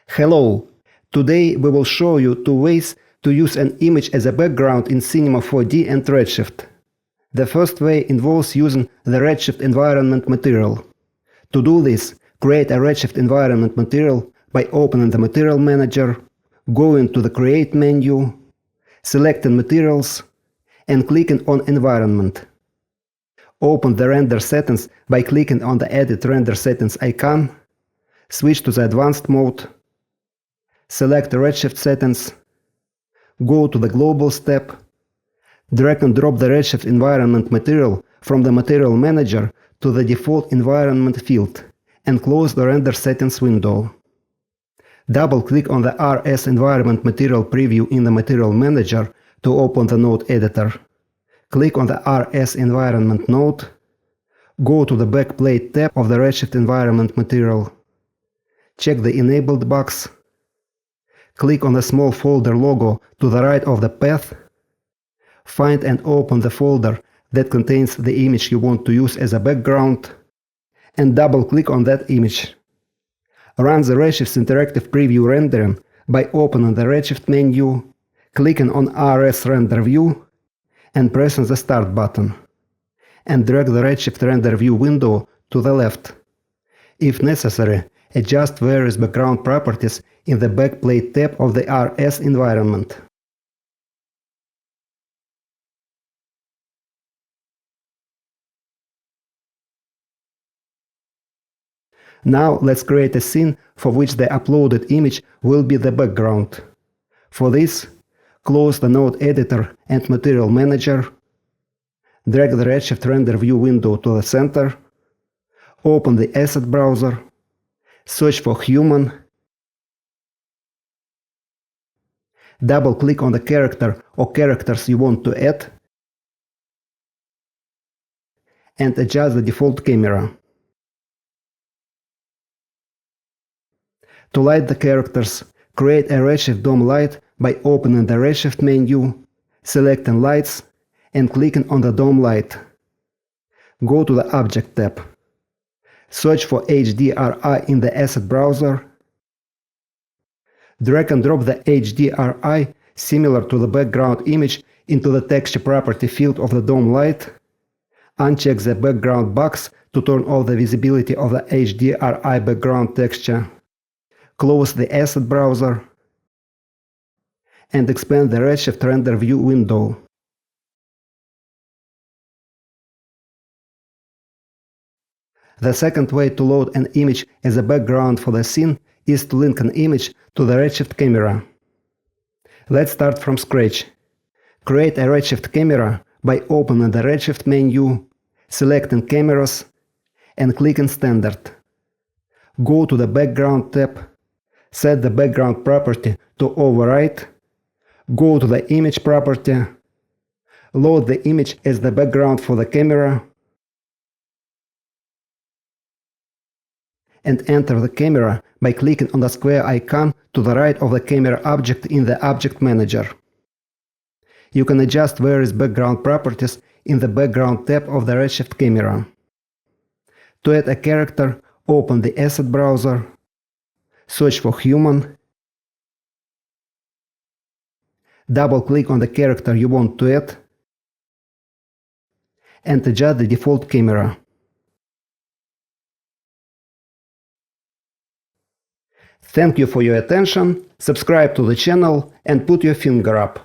Hello! Today we will show you two ways to use an image as a background in Cinema 4D and Redshift. The first way involves using the Redshift environment material. To do this, create a Redshift environment material by opening the Material Manager, going to the Create menu, selecting Materials, and clicking on Environment. Open the Render Settings by clicking on the Edit Render Settings icon, switch to the Advanced mode, select the Redshift settings, go to the Globals tab, drag and drop the Redshift environment material from the Material Manager to the default environment field and close the Render Settings window. Double-click on the RS Environment Material preview in the Material Manager to open the node editor. Click on the RS Environment node, go to the Backplate tab of the Redshift Environment Material. Check the Enabled box. Click on the small folder logo to the right of the path. Find and open the folder that contains the image you want to use as a background, and double-click on that image. Run the Redshift's interactive preview rendering by opening the Redshift menu, clicking on RS Render View, and pressing the Start button. And drag the Redshift Render View window to the left. If necessary, adjust various background properties in the Backplate tab of the RS environment. Now let's create a scene for which the uploaded image will be the background. For this, close the Node Editor and Material Manager, drag the Redshift Render View window to the center, open the Asset Browser, search for Human, double-click on the character or characters you want to add, and adjust the default camera. To light the characters, create a Redshift DOM light by opening the Redshift menu, selecting Lights, and clicking on the DOM light. Go to the Object tab. Search for HDRI in the Asset Browser. Drag and drop the HDRI similar to the background image into the Texture Property field of the DOM light. Uncheck the Background box to turn off the visibility of the HDRI background texture. Close the Asset Browser and expand the Redshift Render View window. The second way to load an image as a background for the scene is to link an image to the Redshift camera. Let's start from scratch. Create a Redshift camera by opening the Redshift menu, selecting Cameras, and clicking Standard. Go to the Background tab, set the background property to Override, go to the Image property, load the image as the background for the camera, and enter the camera by clicking on the square icon to the right of the camera object in the Object Manager. You can adjust various background properties in the Background tab of the Redshift camera. To add a character, open the Asset Browser, search for Human, double-click on the character you want to add, and adjust the default camera. Thank you for your attention, subscribe to the channel and put your finger up.